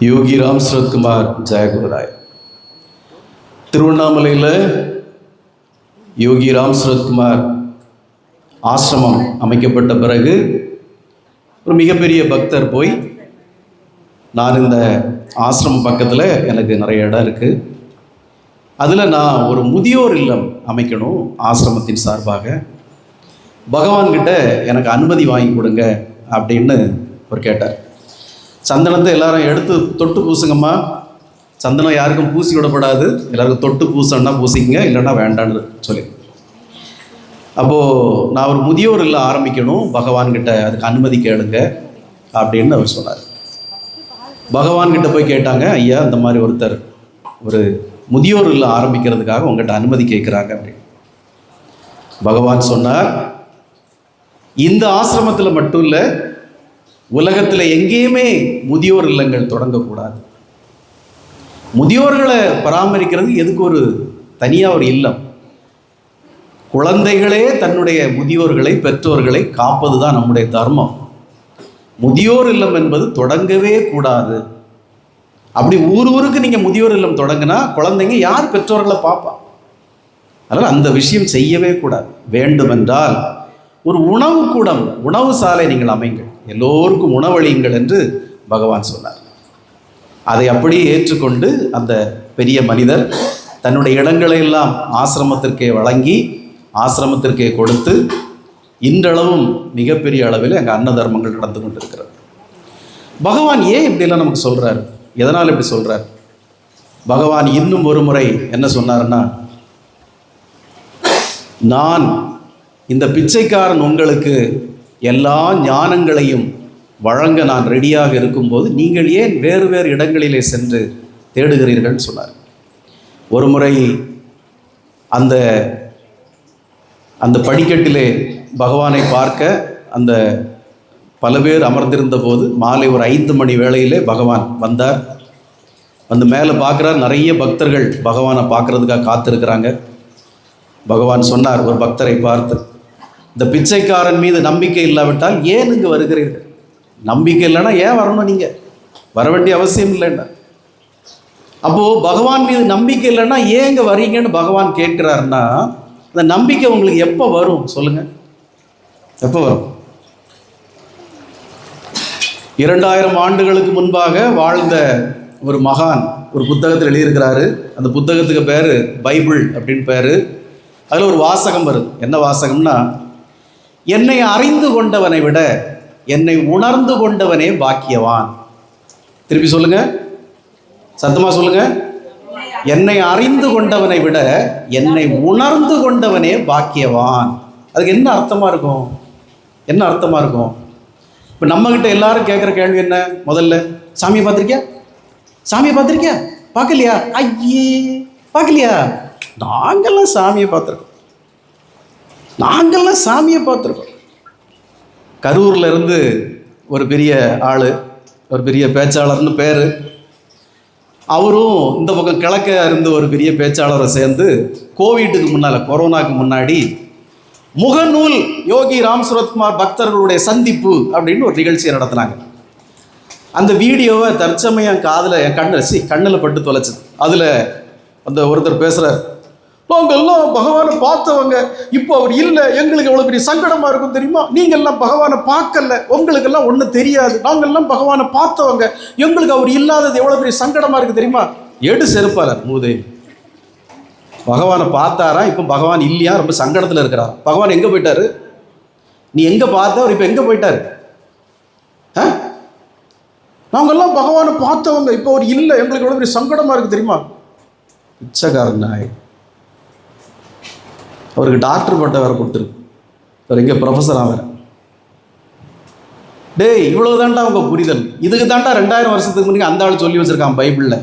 யோகி ராம் சரத்குமார் ஜெயகுருராய். திருவண்ணாமலையில் யோகி ராம் சரத்குமார் ஆசிரமம் அமைக்கப்பட்ட பிறகு ஒரு மிகப்பெரிய பக்தர் போய், நான் இந்த ஆசிரமம் பக்கத்தில் எனக்கு நிறைய இடம் இருக்குது, அதில் நான் ஒரு முதியோர் இல்லம் அமைக்கணும் ஆசிரமத்தின் சார்பாக, பகவான்கிட்ட எனக்கு அனுமதி வாங்கி கொடுங்க அப்படின்னு அவர் கேட்டார். சந்தனத்தை எல்லாரும் எடுத்து தொட்டு பூசுங்கம்மா, சந்தனம் யாருக்கும் பூசி விடப்படாது, எல்லாருக்கும் தொட்டு பூசணுன்னா பூசிங்க, இல்லைன்னா வேண்டான்னு சொல்லி. அப்போது நான் ஒரு முதியோர் இல்லம் ஆரம்பிக்கணும், பகவான்கிட்ட அதுக்கு அனுமதி கேளுங்க அப்படின்னு அவர் சொன்னார். பகவான்கிட்ட போய் கேட்டாங்க, ஐயா இந்த மாதிரி ஒருத்தர் ஒரு முதியோர் இல்லம் ஆரம்பிக்கிறதுக்காக உங்கள்கிட்ட அனுமதி கேட்குறாங்க அப்படின்னு. பகவான் சொன்னார், இந்த ஆசிரமத்தில் மட்டும் இல்லை, உலகத்தில் எங்கேயுமே முதியோர் இல்லங்கள் தொடங்கக்கூடாது. முதியோர்களை பராமரிக்கிறது எதுக்கு ஒரு தனியாக ஒரு இல்லம்? குழந்தைகளே தன்னுடைய முதியோர்களை, பெற்றோர்களை காப்பது தான் நம்முடைய தர்மம். முதியோர் இல்லம் என்பது தொடங்கவே கூடாது. அப்படி ஊருக்கு நீங்கள் முதியோர் இல்லம் தொடங்கினா குழந்தைங்க யார் பெற்றோர்களை பார்ப்பா? அதனால் அந்த விஷயம் செய்யவே கூடாது. வேண்டுமென்றால் ஒரு உணவு கூடம், உணவு சாலை நீங்கள் அமைங்கள், எல்லோருக்கும் உணவளியுங்கள் என்று பகவான் சொன்னார். அதை அப்படியே ஏற்றுக்கொண்டு அந்த பெரிய மனிதர் தன்னுடைய இடங்களை எல்லாம் ஆசிரமத்திற்கே வழங்கி, ஆசிரமத்திற்கே கொடுத்து, இன்றளவும் மிகப்பெரிய அளவில் அங்கே அன்ன தர்மங்கள் நடந்து கொண்டிருக்கிறது. பகவான் ஏன் இப்படிலாம் நமக்கு சொல்கிறார்? எதனால் இப்படி சொல்கிறார்? பகவான் இன்னும் ஒரு முறை என்ன சொன்னார்னா, நான் இந்த பிச்சைக்காரன் உங்களுக்கு எல்லா ஞானங்களையும் வழங்க நான் ரெடியாக இருக்கும்போது நீங்கள் ஏன் வேறு வேறு இடங்களிலே சென்று தேடுகிறீர்கள்னு சொன்னார். ஒரு முறை அந்த அந்த படிக்கட்டிலே பகவானை பார்க்க அந்த பல பேர் அமர்ந்திருந்த போது மாலை ஒரு 5 மணி வேளையிலே பகவான் வந்தார். வந்து மேலே பார்க்குறார், நிறைய பக்தர்கள் பகவானை பார்க்குறதுக்காக காத்திருக்கிறாங்க. பகவான் சொன்னார் ஒரு பக்தரை பார்த்து, இந்த பிச்சைக்காரன் மீது நம்பிக்கை இல்லாவிட்டால் ஏன் இங்கு வருகிறீர்கள்? நம்பிக்கை இல்லைன்னா ஏன் வரணும்? நீங்கள் வர வேண்டிய அவசியம் இல்லைன்னா. அப்போது பகவான் மீது நம்பிக்கை இல்லைன்னா ஏன் இங்கே வரீங்கன்னு பகவான் கேட்குறாருன்னா, அந்த நம்பிக்கை உங்களுக்கு எப்போ வரும் சொல்லுங்கள்? எப்போ வரும்? 2000 ஆண்டுகளுக்கு முன்பாக வாழ்ந்த ஒரு மகான் ஒரு புத்தகத்தில் எழுதியிருக்கிறாரு. அந்த புத்தகத்துக்கு பேர் பைபிள் அப்படின்னு பேர். அதில் ஒரு வாசகம் வருது. என்ன வாசகம்னா, என்னை அறிந்து கொண்டவனை விட என்னை உணர்ந்து கொண்டவனே பாக்கியவான். திருப்பி சொல்லுங்க, சத்தமா சொல்லுங்க. என்னை அறிந்து கொண்டவனை விட என்னை உணர்ந்து கொண்டவனே பாக்கியவான். அதுக்கு என்ன அர்த்தமா இருக்கும்? என்ன அர்த்தமா இருக்கும்? இப்போ நம்மகிட்ட எல்லாரும் கேட்குற கேள்வி என்ன? முதல்ல, சாமியை பார்த்துருக்கியா? சாமியை பார்த்துருக்கியா? பார்க்கலையா? ஐயே பார்க்கலையா? நாங்கள்லாம் சாமியை பார்த்துருக்கோம், நாங்கள்லாம் சாமியை பார்த்துருக்கோம். கரூரில் இருந்து ஒரு பெரிய ஆள், ஒரு பெரிய பேச்சாளர்னு பேர், அவரும் இந்த பக்கம் கிழக்க இருந்து ஒரு பெரிய பேச்சாளரை சேர்ந்து கோவிட்டுக்கு முன்னால், கொரோனாவுக்கு முன்னாடி முகநூல் யோகி ராம் சரத்குமார் பக்தர்களுடைய சந்திப்பு அப்படின்னு ஒரு நிகழ்ச்சியை நடத்தினாங்க. அந்த வீடியோவை தற்சமயம் என் கண்ணில் பட்டு தொலைச்சது. அதில் அந்த ஒருத்தர் பேசுகிறார், நாங்கள்லாம் பகவானை பார்த்தவங்க, இப்போ அவர் இல்லை, எங்களுக்கு எவ்வளோ பெரிய சங்கடமாக இருக்கும் தெரியுமா? நீங்கள்லாம் பகவானை பார்க்கல, உங்களுக்கெல்லாம் ஒன்றும் தெரியாது. நாங்கள்லாம் பகவானை பார்த்தவங்க, எங்களுக்கு அவர் இல்லாதது எவ்வளோ பெரிய சங்கடமாக இருக்குது தெரியுமா? எடு செருப்பாளர் மூதே. பகவானை பார்த்தாரா, இப்போ பகவான் இல்லையா, ரொம்ப சங்கடத்தில் இருக்கிறார். பகவான் எங்கே போயிட்டாரு? நீ எங்கே பார்த்த, அவர் இப்போ எங்கே போயிட்டார்? நாங்கள்லாம் பகவானை பார்த்தவங்க, இப்போ அவர் இல்லை, எங்களுக்கு எவ்வளோ பெரிய சங்கடமாக இருக்குது தெரியுமா? பிச்சைக்காரன் நாய். அவருக்கு டாக்டர் பட்டம் வேறு கொடுத்துருக்கு, அவர் எங்கே ப்ரொஃபஸராக வேறு. டேய், இவ்வளோ தாண்டா அவங்க புரிதல். இதுக்கு தாண்டா 2000 வருஷத்துக்கு முன்னாடி அந்த ஆள் சொல்லி வச்சுருக்கான் பைபிளில்,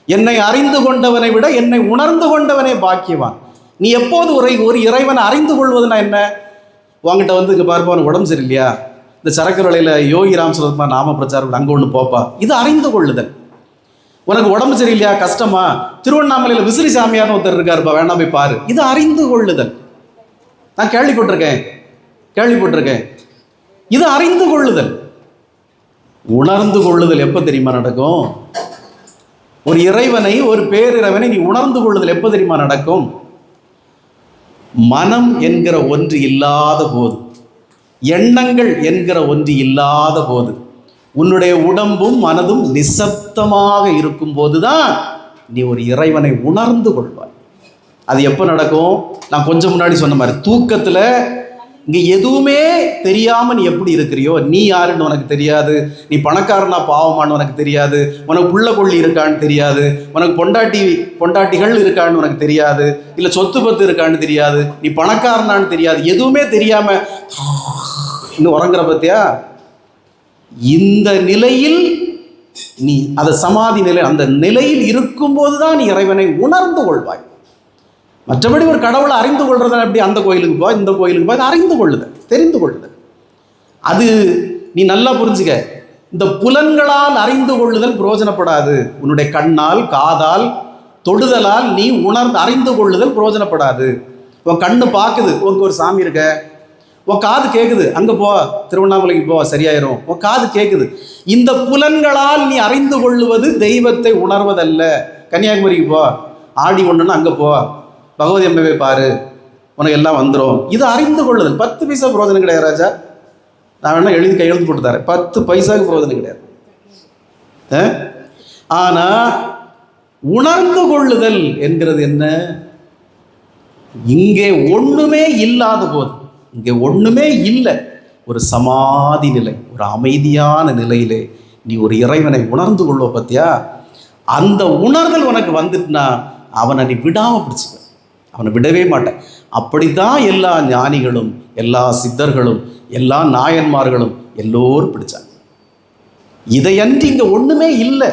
என்னை அறிந்து கொண்டவனை விட என்னை உணர்ந்து கொண்டவனே பாக்கியவான். நீ எப்போது ஒரு இறைவனை அறிந்து கொள்வதுனா என்ன? உங்ககிட்ட வந்து இங்கே பார்ப்பான், உடம்பு சரியில்லையா, இந்த சரக்கு வேலையில் யோகி ராம் சரத்குமார் நாம பிரச்சாரம் அங்கே ஒன்று போப்பா, இது அறிந்து கொள்ளுதல். உனக்கு உடம்பு சரியில்லையா, கஷ்டமா, திருவண்ணாமலையில் விசிறி சாமியார்னு ஒருத்தர் இருக்காருப்பா, வேணா போய் பாரு, இது அறிந்து கொள்ளுதல். நான் கேள்விப்பட்டிருக்கேன். இது அறிந்து கொள்ளுதல். உணர்ந்து கொள்ளுதல் எப்போ தெரியுமா நடக்கும்? ஒரு இறைவனை, ஒரு பேரிறைவனை நீ உணர்ந்து கொள்ளுதல் எப்போ தெரியுமா நடக்கும்? மனம் என்கிற ஒன்று இல்லாத போது, எண்ணங்கள் என்கிற ஒன்று இல்லாத போது, உன்னுடைய உடம்பும் மனதும் நிசப்தமாக இருக்கும் போதுதான் நீ ஒரு இறைவனை உணர்ந்து கொள்வாய். அது எப்போ நடக்கும்? நான் கொஞ்சம் முன்னாடி சொன்ன மாதிரி, தூக்கத்தில் இங்கே எதுவுமே தெரியாமல் நீ எப்படி இருக்கிறியோ, நீ யாருன்னு உனக்கு தெரியாது, நீ பணக்காரனா பாவமானு உனக்கு தெரியாது, உனக்கு புள்ள கொள்ளி இருக்கான்னு தெரியாது, உனக்கு பொண்டாட்டிகள் இருக்கான்னு உனக்கு தெரியாது, இல்லை சொத்து பத்து இருக்கான்னு தெரியாது, நீ பணக்காரனான்னு தெரியாது, எதுவுமே தெரியாமல் இன்னும் உறங்குற பத்தியா? இந்த நிலையில் நீ அதை சமாதி நிலை, அந்த நிலையில் இருக்கும்போது தான் நீ இறைவனை உணர்ந்து கொள்வாய். மற்றபடி ஒரு கடவுளை அறிந்து கொள்றத எப்படி? அந்த கோயிலுக்கு போ, இந்த கோயிலுக்கு போ, அறிந்து கொள்ளுதல், தெரிந்து கொள்ளுதல். அது நீ நல்லா புரிஞ்சுக்க. இந்த புலன்களால் அறிந்து கொள்ளுதல் பிரயோஜனப்படாது. உன்னுடைய கண்ணால், காதால், தொடுதலால் நீ அறிந்து கொள்ளுதல் பிரயோஜனப்படாது. உன் கண்ணு பார்க்குது, உனக்கு ஒரு சாமி இருக்க, உன் காது கேட்குது, அங்கே போ, திருவண்ணாமலைக்கு போ, சரியாயிரும், உன் காது கேட்குது. இந்த புலன்களால் நீ அறிந்து கொள்ளுவது தெய்வத்தை உணர்வதல்ல. கன்னியாகுமரிக்கு போ, ஆடி ஒன்றுன்னா அங்கே போ, பகவதி அம்மாவை பாரு, உனக்கு எல்லாம் வந்துடும். இது அறிந்து கொள்ளுதல். 10 பைசா பிரயோஜனம் கிடையாது ராஜா. நான் வேணா கையெழுத்து போட்டு தரேன், 10 பைசாவுக்கு பிரயோஜனம் கிடையாது. ஆனால் உணர்ந்து கொள்ளுதல் என்கிறது என்ன? இங்கே ஒன்றுமே இல்லாத போது, இங்கே ஒன்றுமே இல்லை, ஒரு சமாதி நிலை, ஒரு அமைதியான நிலையிலே நீ ஒரு இறைவனை உணர்ந்து கொள்வ பத்தியா? அந்த உணர்தல் உனக்கு வந்துட்டுனா அவனை நீ விடாமல் பிடிச்சிக்க, அவனை விடவே மாட்டேன். அப்படித்தான் எல்லா ஞானிகளும், எல்லா சித்தர்களும், எல்லா நாயன்மார்களும் எல்லோரும் பிடிச்சாங்க. இதையன்றி இங்கே ஒன்றுமே இல்லை.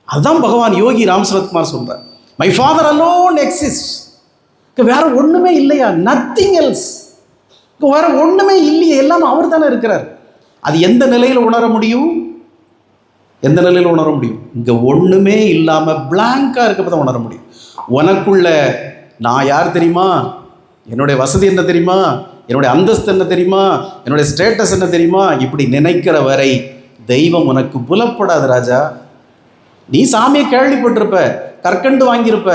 அதுதான் பகவான் யோகி ராம் சரத்குமார் சொல்கிறார், மை ஃபாதர் அலோன் எக்ஸிஸ்ட். வேற ஒன்றுமே இல்லையா? Nothing else. வேற ஒன்றுமே இல்லையே, எல்லாம் அவர் தானே இருக்கிறார். அது எந்த நிலையில் உணர முடியும்? எந்த நிலையில் உணர முடியும்? இங்கே ஒன்றுமே இல்லாமல் பிளாங்காக இருக்கப்போ தான் உணர முடியும். உனக்குள்ள நான் யார் தெரியுமா, என்னுடைய வசதி என்ன தெரியுமா, என்னுடைய அந்தஸ்து என்ன தெரியுமா, என்னுடைய ஸ்டேட்டஸ் என்ன தெரியுமா, இப்படி நினைக்கிற வரை தெய்வம் உனக்கு புலப்படாது ராஜா. நீ சாமியை கேள்விப்பட்டிருப்ப, கற்கண்டு வாங்கியிருப்ப,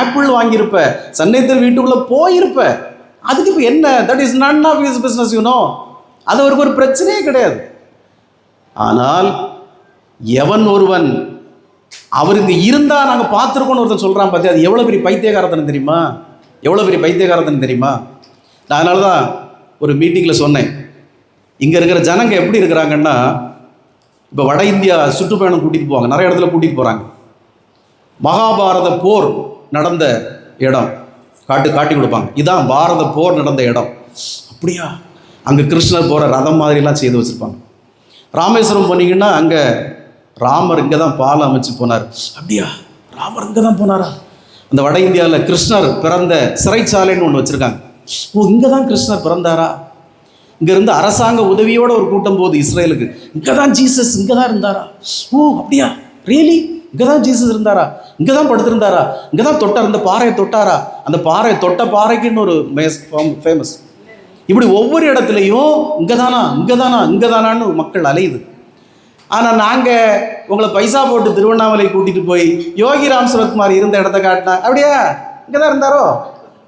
ஆப்பிள் வாங்கியிருப்ப, சன்னித்தர் வீட்டுக்குள்ளே போயிருப்ப. அதுக்கு இப்போ என்ன? That is none of his business, you know. அது அவருக்கு ஒரு பிரச்சனையே கிடையாது. ஆனால் எவன் ஒருவன் அவர் இங்கே இருந்தால் நாங்கள் பார்த்துருக்கோன்னு ஒருத்தன் சொல்கிறான் பார்த்தியா, அது எவ்வளோ பெரிய பைத்தியகாரத்தனம் தெரியுமா? எவ்வளோ பெரிய பைத்தியகாரத்தனம் தெரியுமா? நான் அதனால தான் ஒரு மீட்டிங்கில் சொன்னேன், இங்கே இருக்கிற ஜனங்க எப்படி இருக்கிறாங்கன்னா, இப்போ வட இந்தியா சுற்றுப்பயணம் கூட்டிகிட்டு போவாங்க, நிறைய இடத்துல கூட்டிகிட்டு போகிறாங்க. மகாபாரத போர் நடந்த இடம் காட்டி கொடுப்பாங்க, இதான் பாரத போர் நடந்த இடம். அப்படியா? அங்கே கிருஷ்ணர் போகிற ரதம் மாதிரிலாம் செய்து வச்சுருப்பாங்க. ராமேஸ்வரம் போனீங்கன்னா அங்கே ராமர் இங்கே தான் பாலம் அமைச்சு போனார். அப்படியா? ராமர் இங்கே தான் போனாரா? அந்த வட இந்தியாவில் கிருஷ்ணர் பிறந்த சிறைச்சாலைன்னு ஒன்று வச்சுருக்காங்க. ஓ, இங்கே தான் கிருஷ்ணர் பிறந்தாரா? இங்கேருந்து அரசாங்க உதவியோடு ஒரு கூட்டம் போகுது இஸ்ரேலுக்கு. இங்கே தான் ஜீசஸ் இங்கே தான் இருந்தாரா? ஓ அப்படியா, ரியலி? இங்கே தான் ஜீசஸ் இருந்தாரா? இங்கே தான் படுத்திருந்தாரா? இங்கே தான் தொட்டார், இந்த பாறையை தொட்டாரா? அந்த பாறை தொட்ட பாறைக்குன்னு ஒரு ஃபேமஸ். இப்படி ஒவ்வொரு இடத்துலையும் இங்கே தானா இங்கே தானா இங்கே தானான்னு மக்கள் அலையுது. ஆனால் நாங்கள் உங்களை பைசா போட்டு திருவண்ணாமலை கூட்டிகிட்டு போய் யோகி ராம் சரத்குமார் இருந்த இடத்த காட்டினா, அப்படியா இங்கே தான் இருந்தாரோ?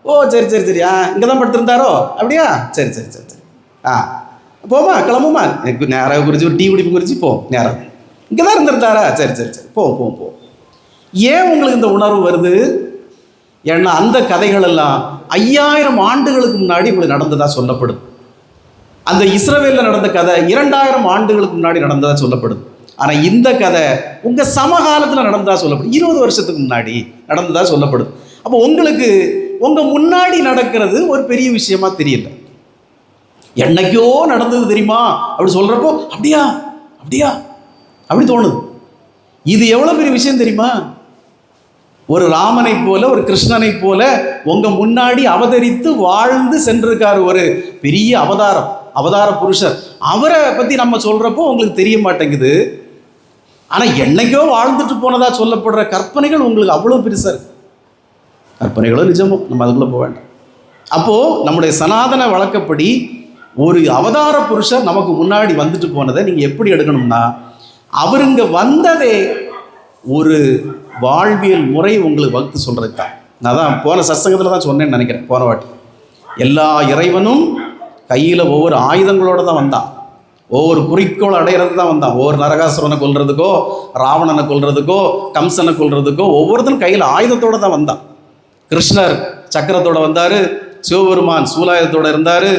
ஓ சரி சரி சரி, இங்கே தான் படுத்திருந்தாரோ? அப்படியா, சரி சரி சரி சரி, போமா கிளம்புமா, எனக்கு நேரம் குறித்து ஒரு டீ குடிப்பு குறித்து போ, நேரம் இங்கே தான் இருந்திருந்தாரா? சரி சரி சரி, போ போ போ. ஏன் உங்களுக்கு இந்த உணர்வு வருது? ஏன்னா அந்த கதைகள் எல்லாம் 5000 ஆண்டுகளுக்கு முன்னாடி உங்களுக்கு நடந்ததாக சொல்லப்படுது. அந்த இஸ்ரவேலில் நடந்த கதை 2000 ஆண்டுகளுக்கு முன்னாடி நடந்ததாக சொல்லப்படுது. ஆனால் இந்த கதை உங்கள் சமகாலத்தில் நடந்ததாக சொல்லப்படுது, 20 வருஷத்துக்கு முன்னாடி நடந்ததாக சொல்லப்படுது. அப்போ உங்களுக்கு உங்கள் முன்னாடி நடக்கிறது ஒரு பெரிய விஷயமா தெரியல. என்னைக்கோ நடந்தது தெரியுமா அப்படி சொல்கிறப்போ அப்படியா அப்படியா அப்படி தோணுது. இது எவ்வளோ பெரிய விஷயம் தெரியுமா? ஒரு ராமனை போல, ஒரு கிருஷ்ணனை போல உங்கள் முன்னாடி அவதரித்து வாழ்ந்து சென்றிருக்கார் ஒரு பெரிய அவதார புருஷர். அவரை பற்றி நம்ம சொல்கிறப்போ உங்களுக்கு தெரிய மாட்டேங்குது. ஆனால் என்னைக்கோ வாழ்ந்துட்டு போனதா சொல்லப்படுற கற்பனைகள் உங்களுக்கு அவ்வளோ பெருசாக இருக்குது. கற்பனைகளோ நிஜமோ, நம்ம அதுக்குள்ளே போக வேண்டாம். அப்போது நம்முடைய சனாதன வழக்கப்படி ஒரு அவதார புருஷர் நமக்கு முன்னாடி வந்துட்டு போனதை நீங்கள் எப்படி எடுக்கணும்னா, அவர் இங்கே வந்ததே ஒரு வாழ்வியல் முறை உங்களுக்கு வகுத்து சொல்கிறது தான். நான் தான் போன சத்சங்கத்தில் தான் சொன்னேன்னு நினைக்கிறேன், போன வாட்டி. எல்லா இறைவனும் கையில் ஒவ்வொரு ஆயுதங்களோடு தான் வந்தான், ஒவ்வொரு குறிக்கோள் அடையிறது தான் வந்தான். ஒவ்வொரு நரகாசுரனை கொல்றதுக்கோ, ராவணனை கொல்றதுக்கோ, கம்சனை கொல்றதுக்கோ ஒவ்வொருத்தரும் கையில் ஆயுதத்தோடு தான் வந்தான். கிருஷ்ணர் சக்கரத்தோடு வந்தார், சிவபெருமான் சூலாயுதத்தோடு இருந்தார்,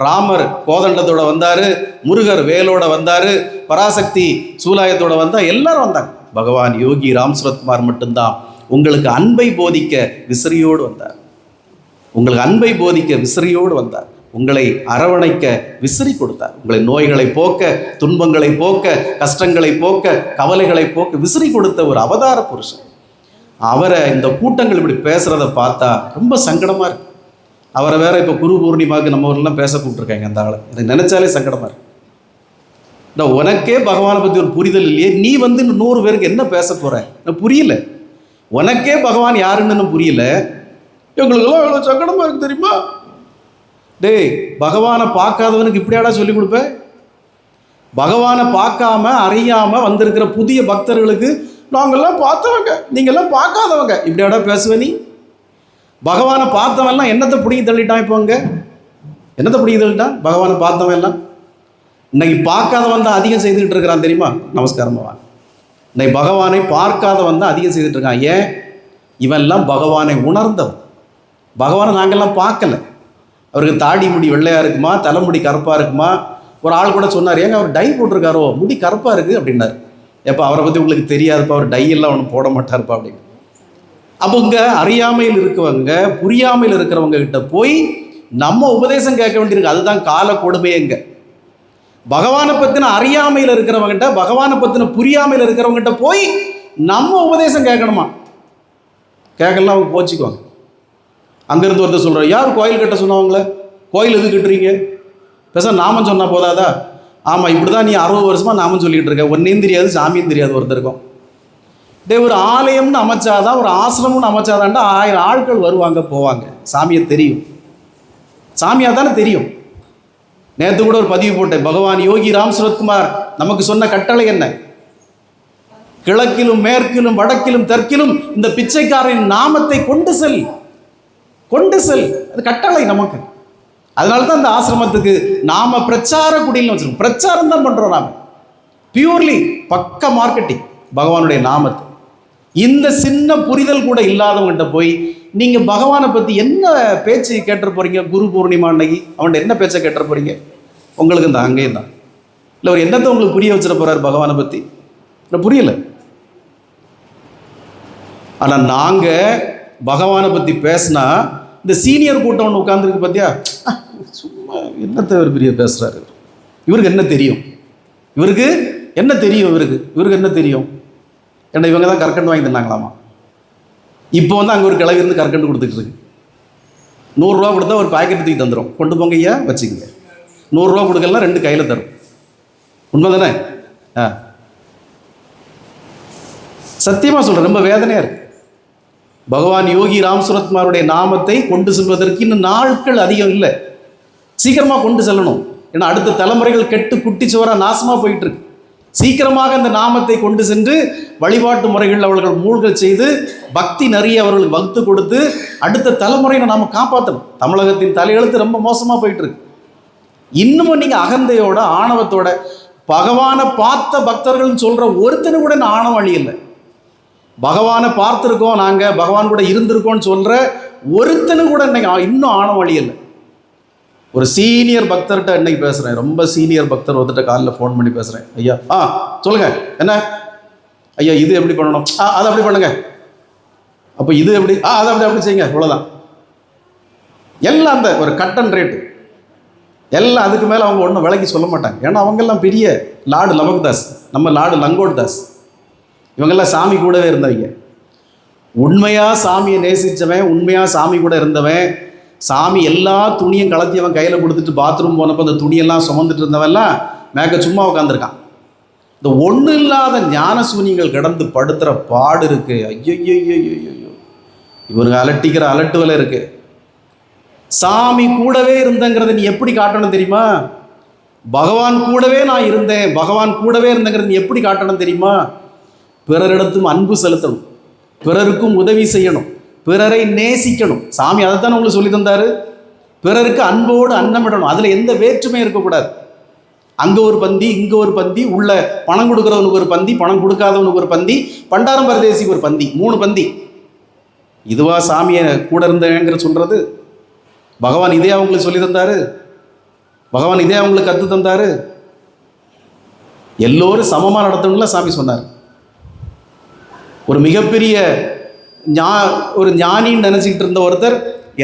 ராமர் கோதண்டத்தோடு வந்தார், முருகர் வேலோடு வந்தார், பராசக்தி சூலாயுதத்தோடு வந்தால் எல்லாரும் வந்தாங்க. பகவான் யோகி ராம் சுரத்குமார் மட்டும்தான் உங்களுக்கு அன்பை போதிக்க விசிறியோடு வந்தார். உங்களுக்கு அன்பை போதிக்க விசிறியோடு வந்தார். உங்களை அரவணைக்க விசிறி கொடுத்தார். உங்களை நோய்களை போக்க, துன்பங்களை போக்க, கஷ்டங்களை போக்க, கவலைகளை போக்க விசிறி கொடுத்த ஒரு அவதார புருஷன். அவரை இந்த கூட்டங்கள் இப்படி பேசுகிறத பார்த்தா ரொம்ப சங்கடமாக இருக்கு. அவரை வேற இப்போ குரு பூர்ணிமாவுக்கு நம்ம ஊர்லாம் பேச கூப்பிட்டுருக்காங்க. அந்த ஆளை எனக்கு நினைச்சாலே சங்கடமாக இருக்கு. உனக்கே பகவானை பற்றி ஒரு புரிதல் இல்லையே, நீ வந்து 100 பேருக்கு என்ன பேச போற? புரியல. உனக்கே பகவான் யாருன்னு புரியல, எங்களுக்கெல்லாம் எவ்வளோ சங்கடமாக இருக்கு தெரியுமா? டேய், பகவானை பார்க்காதவனுக்கு இப்படியாடா சொல்லி கொடுப்பேன்? பகவானை பார்க்காம அறியாம வந்திருக்கிற புதிய பக்தர்களுக்கு நாங்கள்லாம் பார்த்தவங்க, நீங்கள்லாம் பார்க்காதவங்க இப்படியாடா பேசுவ நீ? பகவானை பார்த்தவன்லாம் என்னத்தை பிடிங்கி தள்ளிட்டான். இப்போ அங்கே என்னத்தை பிடிங்கி தள்ளிட்டான்? பகவானை பார்த்தவன் எல்லாம் இன்னைக்கு பார்க்காதவன் தான் அதிகம் செய்துக்கிட்டு இருக்கிறான் தெரியுமா? நமஸ்காரமா. இன்னைக்கு பகவானை பார்க்காதவன் தான் அதிகம் செய்துட்டு இருக்கான். ஏன்? இவெல்லாம் பகவானை உணர்ந்தவன். பகவானை நாங்கள்லாம் பார்க்கல. அவருக்கு தாடி முடி வெள்ளையாக இருக்குமா, தலைமுடி கருப்பாக இருக்குமா? ஒரு ஆள் கூட சொன்னார், ஏங்க அவர் டை போட்டிருக்காரோ, முடி கருப்பாக இருக்குது அப்படின்னாரு. எப்போ அவரை பற்றி உங்களுக்கு தெரியாதுப்பா, அவர் டையெல்லாம் ஒன்றும் போட மாட்டார்ப்பா அப்படின்னு. அப்போ இங்கே அறியாமையில் இருக்கவங்க, புரியாமையில் இருக்கிறவங்க கிட்ட போய் நம்ம உபதேசம் கேட்க வேண்டியிருக்கு. அதுதான் கால கொடுமையங்க. பகவானை பற்றின அறியாமையில் இருக்கிறவங்ககிட்ட, பகவானை பற்றின புரியாமையில் இருக்கிறவங்ககிட்ட போய் நம்ம உபதேசம் கேட்கணுமா? கேட்கலாம் அவங்க போச்சுக்குவாங்க. அங்கேருந்து ஒருத்தர் சொல்கிறார், யார் கோயில் கட்ட சொன்னவங்கள? கோயில் எது கட்டுறீங்க? பேசாம நாமம் சொன்னால் போதாதா? ஆமாம், இப்படி தான் நீ 60 வருஷமாக நாமம் சொல்லிகிட்டு இருக்க, ஒன்றையும் தெரியாது சாமியும் தெரியாது ஒருத்தருக்கும். ஒரு ஆலயம்னு அமைச்சாதான், ஒரு ஆசிரமம்னு அமைச்சாதான்டா 1000 ஆட்கள் வருவாங்க போவாங்க. சாமியை தெரியும், சாமியாக தானே தெரியும். நேற்று கூட ஒரு பதிவு போட்டேன். பகவான் யோகி ராம் சுரத்குமார் நமக்கு சொன்ன கட்டளை என்ன? கிழக்கிலும் மேற்கிலும் வடக்கிலும் தெற்கிலும் இந்த பிச்சைக்காரரின் நாமத்தை கொண்டு செல், கொண்டு செல். அது கட்டளை நமக்கு. அதனால தான் இந்த ஆசிரமத்துக்கு நாம பிரச்சார குடியில் வச்சிருக்கோம். பிரச்சாரம் தான் பண்றோம் நாம, பியூர்லி பக்க மார்க்கெட்டிங் பகவானுடைய நாமத்தை. இந்த சின்ன புரிதல் கூட இல்லாதவங்கிட்ட போய் நீங்க பகவானை பத்தி என்ன பேச்சு கேட்டு போறீங்க? குரு பூர்ணிமா அன்னைக்கு அவன்கிட்ட என்ன பேச்சை கேட்டு போறீங்க? உங்களுக்கு இந்த அங்கேயும் தான் இல்லை, ஒரு என்னத்தை உங்களுக்கு புரிய வச்சிட போறாரு பகவானை பத்தி? இல்லை, புரியல. ஆனா நாங்க பகவானை பத்தி பேசினா இந்த சீனியர் கூட்டம் ஒன்று உட்காந்துருக்கு பார்த்தியா, சும்மா என்னத்தை இவர் பெரிய பேசுறாரு, இவருக்கு என்ன தெரியும், இவருக்கு என்ன தெரியும், இவருக்கு என்ன தெரியும்? ஏன்னா இவங்க தான் கற்கண்டு வாங்கி தந்தாங்களாமா. இப்போ வந்து அங்கே ஒரு கிளவி இருந்து கற்கண்டு கொடுத்துட்டு இருக்கு. 100 ரூபா கொடுத்தா ஒரு பாக்கெட் தூக்கி தந்துடும், கொண்டு போங்க ஐயா வச்சுக்கோங்க. 100 ரூபா கொடுக்கலாம், 2 கையில் தரும். உண்மை தானே? சத்தியமாக சொல்கிறேன், ரொம்ப வேதனையாக இருக்கு. பகவான் யோகி ராம் சுரத்குமாருடைய நாமத்தை கொண்டு செல்வதற்கு இன்னும் நாட்கள் அதிகம் இல்லை, சீக்கிரமாக கொண்டு செல்லணும். ஏன்னா அடுத்த தலைமுறைகள் கெட்டு குட்டி சுவராக நாசமாக போயிட்டு இருக்கு. சீக்கிரமாக இந்த நாமத்தை கொண்டு சென்று வழிபாட்டு முறைகள் அவர்கள் மூழ்கல் செய்து பக்தி நிறைய அவர்களுக்கு வகுத்து கொடுத்து அடுத்த தலைமுறையை நாம் காப்பாற்றணும். தமிழகத்தின் தலையெழுத்து ரொம்ப மோசமாக போயிட்டு இருக்கு. இன்னமும் நீங்கள் அகந்தையோட ஆணவத்தோட பகவானை பார்த்த பக்தர்கள்னு சொல்கிற ஒருத்தனு கூட நான் ஆணவம் அழியலை. பகவானை பார்த்துருக்கோம், நாங்கள் பகவான் கூட இருந்திருக்கோம்னு சொல்கிற ஒருத்தனு கூட இன்னைக்கு இன்னும் ஆணவம் அழியலை. ஒரு சீனியர் பக்தர்கிட்ட இன்னைக்கு பேசுகிறேன், ரொம்ப சீனியர் பக்தர் ஒருத்தட்ட காலில் ஃபோன் பண்ணி பேசுகிறேன். ஐயா சொல்லுங்கள், என்ன ஐயா இது எப்படி பண்ணணும்? அதை அப்படி பண்ணுங்க. அப்போ இது எப்படி? அதை அப்படி செய்யுங்க, இவ்வளோதான். எல்லாம் அந்த ஒரு கட் அண்ட் ரேட்டு எல்லாம். அதுக்கு மேலே அவங்க ஒன்றும் விலைக்கு சொல்ல மாட்டாங்க. ஏன்னா அவங்கெல்லாம் பெரிய லார்டு லபக்தாஸ், நம்ம லார்டு லங்கோட் தாஸ், இவங்கெல்லாம் சாமி கூடவே இருந்தவங்க. உண்மையாக சாமியை நேசித்தவன், உண்மையாக சாமி கூட இருந்தவன், சாமி எல்லா துணியும் கலத்தியவன் கையில் கொடுத்துட்டு பாத்ரூம் போனப்போ அந்த துணியெல்லாம் சுமந்துட்டு இருந்தவன்லாம் மேக்க சும்மா உட்காந்துருக்கான். இந்த ஒன்றும் இல்லாத ஞான சூன்யங்கள் கடந்து படுத்துகிற பாடு இருக்கு. ஐயோ, இவருக்கு அலட்டிக்கிற அலட்டு வேலை இருக்கு. சாமி கூடவே இருந்தங்கிறத நீ எப்படி காட்டணும் தெரியுமா? பகவான் கூடவே நான் இருந்தேன், பகவான் கூடவே இருந்தங்கிறது நீ எப்படி காட்டணும் தெரியுமா? பிறரிடத்தும் அன்பு செலுத்தணும், பிறருக்கும் உதவி செய்யணும், பிறரை நேசிக்கணும். சாமி அதைத்தான் உங்களுக்கு சொல்லி தந்தார். பிறருக்கு அன்போடு அன்னமிடணும். அதில் எந்த வேற்றுமையும் இருக்கக்கூடாது. அங்கே ஒரு பந்தி, இங்கே ஒரு பந்தி, உள்ள பணம் கொடுக்குறவனுக்கு ஒரு பந்தி, பணம் கொடுக்காதவனுக்கு ஒரு பந்தி, பண்டாரம் பரதேசிக்கு ஒரு பந்தி, 3 பந்தி. இதுவா சாமியை கூட இருந்தேங்கிற சொல்கிறது? பகவான் இதே அவங்களுக்கு சொல்லி தந்தார், பகவான் இதே அவங்களுக்கு கற்று தந்தார். எல்லோரும் சமமாக நடத்தணும்ல சாமி சொன்னார். ஒரு மிகப்பெரிய ஒரு ஞானின்னு நினச்சிக்கிட்டு இருந்த ஒருத்தர்,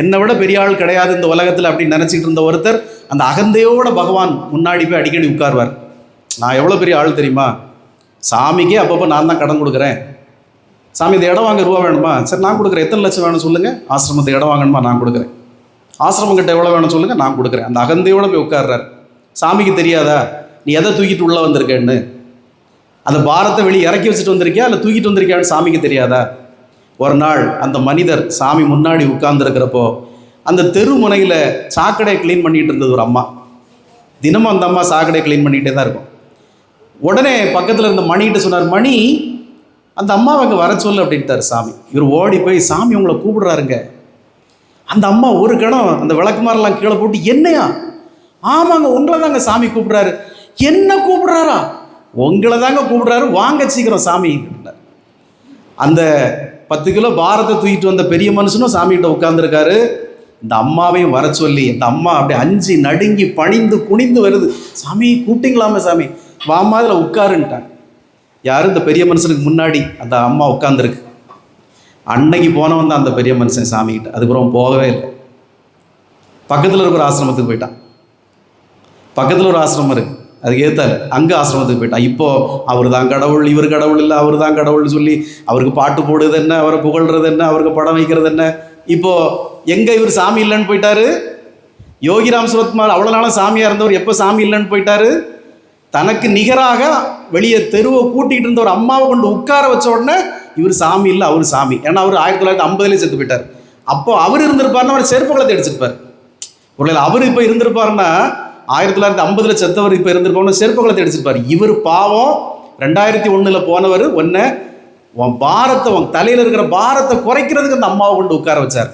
என்னை விட பெரிய ஆள் கிடையாது இந்த உலகத்தில் அப்படின்னு நினச்சிக்கிட்டு இருந்த ஒருத்தர், அந்த அகந்தையோட பகவான் முன்னாடி போய் அடிக்கடி உட்கார்வார். நான் எவ்வளோ பெரிய ஆள் தெரியுமா, சாமிக்கே அப்பப்போ நான் தான் கடன் கொடுக்குறேன். சாமி இந்த இடம் வாங்க ரூபா வேணுமா? சரி நான் கொடுக்குறேன். எத்தனை லட்சம் வேணும் சொல்லுங்கள். ஆசிரமத்தை இடம் வாங்கணுமா? நான் கொடுக்குறேன். ஆசிரமம் கிட்ட எவ்வளோ வேணும் சொல்லுங்கள், நான் கொடுக்குறேன். அந்த அகந்தையோடு போய் உட்கார்றார். சாமிக்கு தெரியாதா நீ எதை தூக்கிட்டு உள்ளே வந்திருக்கேன்னு? அந்த பாரத்தை வெளியே இறக்கி வச்சுட்டு வந்திருக்கியா இல்லை தூக்கிட்டு வந்திருக்கியான்னு சாமிக்கு தெரியாதா? ஒரு நாள் அந்த மனிதர் சாமி முன்னாடி உட்கார்ந்துருக்கிறப்போ அந்த தெரு முனையில் சாக்கடையை க்ளீன் பண்ணிகிட்டு இருந்தது ஒரு அம்மா. தினமும் அந்த அம்மா சாக்கடையை க்ளீன் பண்ணிகிட்டே தான் இருக்கும். உடனே பக்கத்தில் இருந்த மணிகிட்ட சொன்னார், மணி அந்த அம்மாவை அங்கே வர சொல்லு அப்படின்ட்டார் சாமி. இவர் ஓடி போய், சாமி உங்களை கூப்பிடுறாருங்க. அந்த அம்மா ஒரு கணம் அந்த விளக்குமாரெல்லாம் கீழே போட்டு, என்னையா? ஆமாங்க உங்களை தாங்க சாமி கூப்பிடுறாரு. என்ன கூப்பிடுறாரா? உங்களை தாங்க கூப்பிடுறாரு, வாங்க சீக்கிரம் சாமி. அந்த 10 கிலோ பாரத்தை தூக்கிட்டு வந்த பெரிய மனுஷனும் சாமிகிட்ட உட்கார்ந்துருக்காரு. இந்த அம்மாவையும் வர சொல்லி அந்த அம்மா அப்படியே அஞ்சு நடுங்கி பணிந்து குனிந்து வருது. சாமி கூப்பிட்டீங்களாமே சாமி, வாமா அதில் உட்காருன்ட்டாங்க. யாரும் இந்த பெரிய மனுஷனுக்கு முன்னாடி அந்த அம்மா உட்காந்துருக்கு. அன்னைக்கு போனவன் தான் அந்த பெரிய மனுஷன் சாமிகிட்ட. அதுக்கப்புறம் போகவே இல்லை. பக்கத்தில் இருக்கிற ஆசிரமத்துக்கு போயிட்டான். பக்கத்தில் ஒரு ஆசிரமம் இருக்குது, அதுக்கு ஏற்றாரு அங்கே ஆசிரமத்துக்கு போயிட்டான். இப்போது அவர் தான் கடவுள், இவர் கடவுள் இல்லை, அவர் தான் கடவுள்னு சொல்லி அவருக்கு பாட்டு போடுறது என்ன, அவரை புகழ்றது என்ன, அவருக்கு படம் வைக்கிறது என்ன. இப்போது எங்கே இவர் சாமி இல்லைன்னு போயிட்டாரு. யோகிராம் சுரத்குமார் அவ்வளோ நாளும் சாமியாக இருந்தவர் எப்போ சாமி இல்லைன்னு போயிட்டாரு. தனக்கு நிகராக வெளியே தெருவை கூட்டிகிட்டு இருந்த ஒரு அம்மாவை கொண்டு உட்கார வச்ச உடனே இவர் சாமி இல்லை, அவர் சாமி. ஏன்னா அவர் 1950 செத்து போயிட்டார். அப்போ அவர் இருந்திருப்பாருன்னா அவர் செருப்புகளை அடிச்சிருப்பார். ஒருவேளை அவர் இப்போ இருந்திருப்பாருன்னா 1950 செத்தவர் இப்போ இருந்திருப்பாருன்னு செருப்புகளை அடிச்சிருப்பார். இவர் பாவம் 2001 போனவர். உன்னை உன் பாரத்தை, உன் தலையில் இருக்கிற பாரத்தை குறைக்கிறதுக்கு அந்த அம்மாவை கொண்டு உட்கார வச்சார்.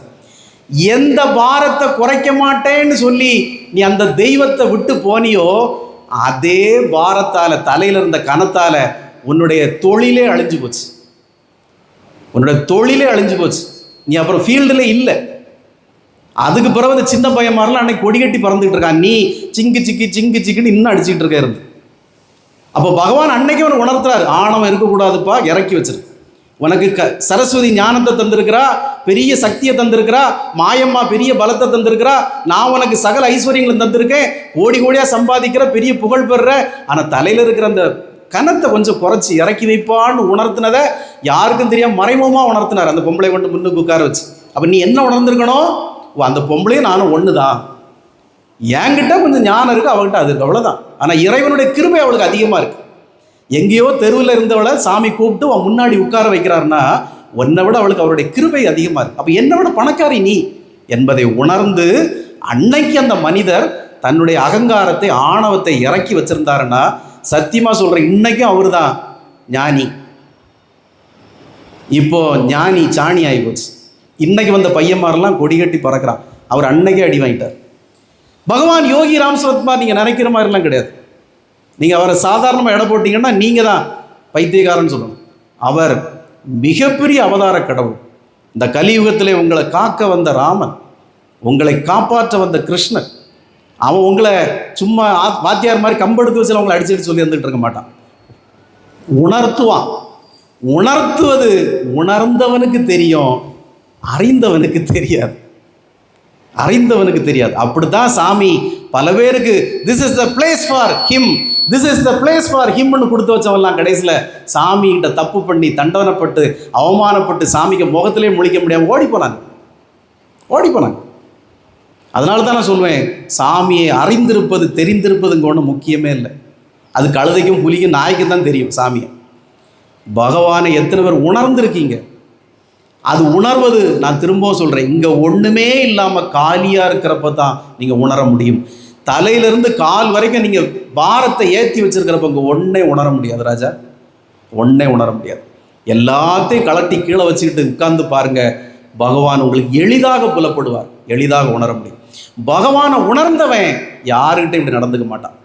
எந்த பாரத்தை குறைக்க மாட்டேன்னு சொல்லி நீ அந்த தெய்வத்தை விட்டு போனியோ, அதே பாரத்தால், தலையில் இருந்த கனத்தால் உன்னுடைய தொழிலே அழிஞ்சு போச்சு. உன்னுடைய தொழிலே அழிஞ்சு போச்சு. நீ அப்புறம் ஃபீல்டில் இல்லை. அதுக்கு பிறகு அந்த சின்ன பையன் மாதிரிலாம் அன்னைக்கு கொடி கட்டி பறந்துக்கிட்டு இருக்கான். நீ சிங்கு சிக்கி சிங்கு சிக்குன்னு இன்னும் அடிச்சுக்கிட்டு இருக்க இருந்து. அப்போ பகவான் அன்னைக்கு அவனை உணர்த்துறாரு, ஆணவம் இருக்கக்கூடாதுப்பா, இறக்கி வச்சிரு. உனக்கு சரஸ்வதி ஞானத்தை தந்திருக்கிறா, பெரிய சக்தியை தந்திருக்கிறா, மாயம்மா பெரிய பலத்தை தந்திருக்கிறா, நான் உனக்கு சகல ஐஸ்வர்யங்களும் தந்திருக்கேன், கோடி கோடியாக சம்பாதிக்கிற, பெரிய புகழ் பெறுற. ஆனால் தலையில் இருக்கிற அந்த கனத்தை கொஞ்சம் குறைச்சி இறக்கி வைப்பான்னு உணர்த்தினதை யாருக்கும் தெரியாமல் மறைமுகமாக உணர்த்தினார். அந்த பொம்பளை கொண்டு முன்னுக்கு உட்கார வச்சு. அப்போ நீ என்ன உணர்ந்திருக்கணும்? அந்த பொம்பளையும் நானும் ஒன்று தான். என்கிட்ட கொஞ்சம் ஞானம் இருக்குது, அவங்ககிட்ட அது இருக்குது, அவ்வளோதான். ஆனால் இறைவனுடைய கிருபை அவளுக்கு அதிகமாக இருக்குது. எங்கேயோ தெருவில் இருந்தவளை சாமி கூப்பிட்டு அவன் முன்னாடி உட்கார வைக்கிறாருன்னா உன்னை விட அவளுக்கு அவருடைய கிருபை அதிகமாக இருக்குது. அப்போ என்னை விட பணக்காரி நீ என்பதை உணர்ந்து அன்னைக்கு அந்த மனிதர் தன்னுடைய அகங்காரத்தை, ஆணவத்தை இறக்கி வச்சிருந்தாருன்னா சத்தியமாக சொல்கிறேன், இன்னைக்கும் அவர் தான் ஞானி. இப்போ ஞானி சாணி ஆகி போச்சு. இன்னைக்கு வந்த பையன்மாரெல்லாம் கொடி கட்டி பறக்கிறான். அவர் அன்னைக்கே அடி வாங்கிட்டார். பகவான் யோகி ராம் சுரத்குமார் நீங்கள் நினைக்கிற மாதிரிலாம் கிடையாது. நீங்கள் அவரை சாதாரணமாக எடை போட்டிங்கன்னா நீங்கள் தான் பைத்தியக்காரன்னு சொல்லணும். அவர் மிகப்பெரிய அவதார கடவுள். இந்த கலியுகத்தில் உங்களை காக்க வந்த ராமன், உங்களை காப்பாற்ற வந்த கிருஷ்ணன். அவன் உங்களை சும்மா வாத்தியார் மாதிரி கம்பெடுத்து வச்சு அவங்களை அடிச்சுட்டு சொல்லி வந்துட்டு இருக்க மாட்டான். உணர்த்துவான். உணர்த்துவது உணர்ந்தவனுக்கு தெரியும், அறிந்தவனுக்கு தெரியாது. அறிந்தவனுக்கு தெரியாது. அப்படித்தான் சாமி பல பேருக்கு this is the place for him, this is the place for ஹிம்னு கொடுத்து வச்சவெல்லாம் கடைசியில் சாமிகிட்ட தப்பு பண்ணி தண்டனைப்பட்டு அவமானப்பட்டு சாமிக்கு முகத்திலே முழிக்க முடியாமல் ஓடி போனாங்க. அதனால தான் நான் சொல்வேன், சாமியை அறிந்திருப்பது தெரிந்திருப்பதுங்க ஒன்றும் முக்கியமே இல்லை. அது கழுதைக்கும் புலிக்கும் நாய்க்கு தான் தெரியும் சாமியை. பகவானை எத்தனை பேர் உணர்ந்திருக்கீங்க? அது உணர்வது, நான் திரும்பவும் சொல்கிறேன், இங்கே ஒன்றுமே இல்லாமல் காலியாக இருக்கிறப்ப தான் நீங்கள் உணர முடியும். தலையிலிருந்து கால் வரைக்கும் நீங்கள் பாரத்தை ஏற்றி வச்சிருக்கிறப்ப இங்கே ஒன்றே உணர முடியாது ராஜா, ஒன்றே உணர முடியாது. எல்லாத்தையும் கலட்டி கீழே வச்சுக்கிட்டு உட்கார்ந்து பாருங்க, பகவான் உங்களுக்கு எளிதாக புலப்படுவார், எளிதாக உணர முடியும். பகவானை உணர்ந்தவன் யாருக்கிட்ட இப்படி நடந்துக்க மாட்டான்.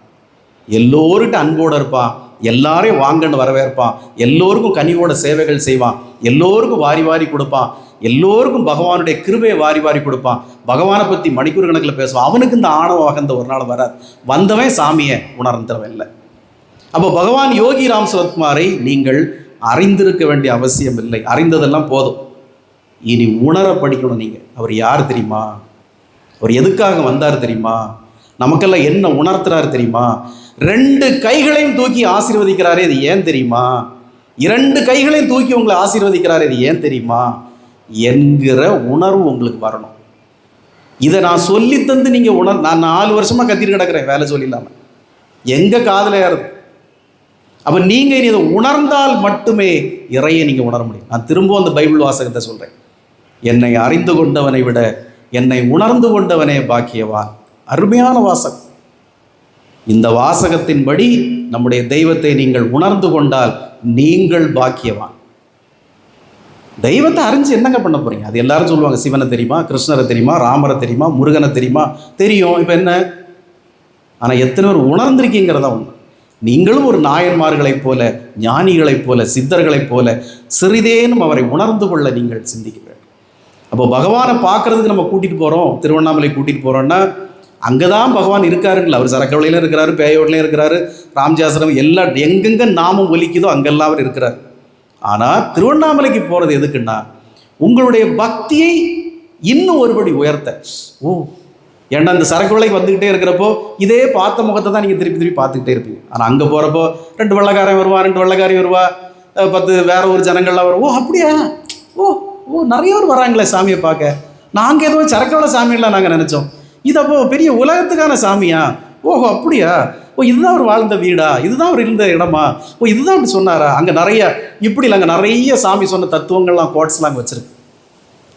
எல்லோருக்கிட்ட அன்போடு இருப்பான், எல்லாரையும் வாங்கன்னு வரவேற்பான், எல்லோருக்கும் கனிவோட சேவைகள் செய்வான், எல்லோருக்கும் வாரி வாரி கொடுப்பான், எல்லோருக்கும் பகவானுடைய கிருபையை வாரி வாரி கொடுப்பான், பகவானை பற்றி மணிக்கூர் கணக்கில் பேசுவான். அவனுக்கு இந்த ஆணவ அகந்த ஒரு நாள் வராது. வந்தவன் சாமியை உணர்ந்தவன் இல்லை. அப்போ பகவான் யோகி ராம் சுரத்குமாரை நீங்கள் அறிந்திருக்க வேண்டிய அவசியம் இல்லை, அறிந்ததெல்லாம் போதும். இனி உணர படிக்கணும். நீங்கள் அவர் யார் தெரியுமா, அவர் எதுக்காக வந்தார் தெரியுமா, நமக்கெல்லாம் என்ன உணர்த்துறாரு தெரியுமா, 2 கைகளையும் தூக்கி ஆசீர்வதிக்கிறாரே, இது ஏன் தெரியுமா, 2 கைகளையும் தூக்கி உங்களை ஆசீர்வதிக்கிறாரே, இது ஏன் தெரியுமா என்கிற உணர்வு உங்களுக்கு வரணும். இதை நான் சொல்லி தந்து நீங்கள் நான் 4 வருஷமாக கத்திட்டு கிடக்கிறேன் வேலை சொல்லிடலாமல், எங்கள் காதில் ஏறுது. அப்போ நீங்கள் இனி இதை உணர்ந்தால் மட்டுமே இறையை நீங்கள் உணர முடியும். நான் திரும்ப அந்த பைபிள் வாசகத்தை சொல்கிறேன், என்னை அறிந்து கொண்டவனை விட என்னை உணர்ந்து கொண்டவனே பாக்கியவான். அருமையான வாசகம். இந்த வாசகத்தின்படி நம்முடைய தெய்வத்தை நீங்கள் உணர்ந்து கொண்டால் நீங்கள் பாக்கியவான். தெய்வத்தை அறிஞ்சு என்னங்க பண்ண போறீங்க? அது எல்லாரும் சொல்லுவாங்க, சிவனை தெரியுமா, கிருஷ்ணரை தெரியுமா, ராமரை தெரியுமா, முருகனை தெரியுமா, தெரியும். இப்போ என்ன? ஆனால் எத்தனை பேர் உணர்ந்திருக்கீங்கிறதா ஒன்று. நீங்களும் ஒரு நாயன்மார்களைப் போல, ஞானிகளைப் போல, சித்தர்களைப் போல சிறிதேனும் அவரை உணர்ந்து கொள்ள நீங்கள் சிந்திக்க வேண்டும். அப்போ பகவானை பார்க்கறதுக்கு நம்ம கூட்டிகிட்டு போகிறோம், திருவண்ணாமலை கூட்டிகிட்டு போகிறோன்னா அங்கே தான் பகவான் இருக்காருங்களா. அவர் சரக்கவளையிலும் இருக்கிறாரு, பேயோட்லையும் இருக்கிறாரு, ராம்ஜாசனம் எல்லா எங்கெங்கே நாமம் ஒலிக்குதோ அங்கெல்லாம் அவர் இருக்கிறார். ஆனால் திருவண்ணாமலைக்கு போகிறது எதுக்குன்னா உங்களுடைய பக்தியை இன்னும் ஒருபடி உயர்த்த. ஏன்னா அந்த சரக்கவளைக்கு வந்துக்கிட்டே இருக்கிறப்போ இதே பார்த்த முகத்தை தான் நீங்கள் திருப்பி திருப்பி பார்த்துக்கிட்டே இருப்பீங்க. ஆனால் அங்கே போகிறப்போ 2 வெள்ளைக்காரன் வருவா, 2 வெள்ளைக்காரி வருவா, 10 வேற ஒரு ஜனங்கள்லாம் வரும். அப்படியா, நிறைய பேர் வராங்களே சாமியை பார்க்க. நாங்கள் ஏதோ சரக்கவளை சாமியெல்லாம் நாங்கள் நினச்சோம், இது அப்போ பெரிய உலகத்துக்கான சாமியா? அப்படியா? இதுதான் அவர் வாழ்ந்த வீடா, இதுதான் அவர் இருந்த இடமா, இதுதான் அப்படி சொன்னாரா? அங்கே நிறைய இப்படி இல்லை, அங்கே நிறைய சாமி சொன்ன தத்துவங்கள்லாம் கோட்ஸ்லாம் அங்கே வச்சுருக்கு.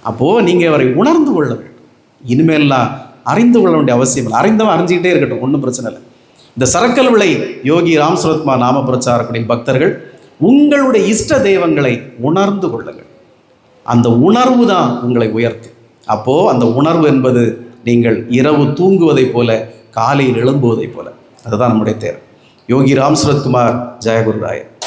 அப்போது நீங்கள் அவரை உணர்ந்து கொள்ள வேண்டும். இனிமேல்லாம் அறிந்து கொள்ள வேண்டிய அவசியம் இல்லை. அறிந்தவன் அறிஞ்சிக்கிட்டே இருக்கட்டும், ஒன்றும் பிரச்சனை இல்லை. இந்த சரக்கல் விளை யோகி ராம் சுரத்குமார் நாம பிரச்சாரக்கூடிய பக்தர்கள் உங்களுடைய இஷ்ட தெய்வங்களை உணர்ந்து கொள்ளுங்கள். அந்த உணர்வு தான் உங்களை உயர்த்தும். அப்போது அந்த உணர்வு என்பது நீங்கள் இரவு தூங்குவதைப் போல, காலையில் எழும்புவதைப் போல, அதுதான் நம்முடைய தேவை. யோகி ராம் சுரத்குமார், ஜெயகுரு ராயர்.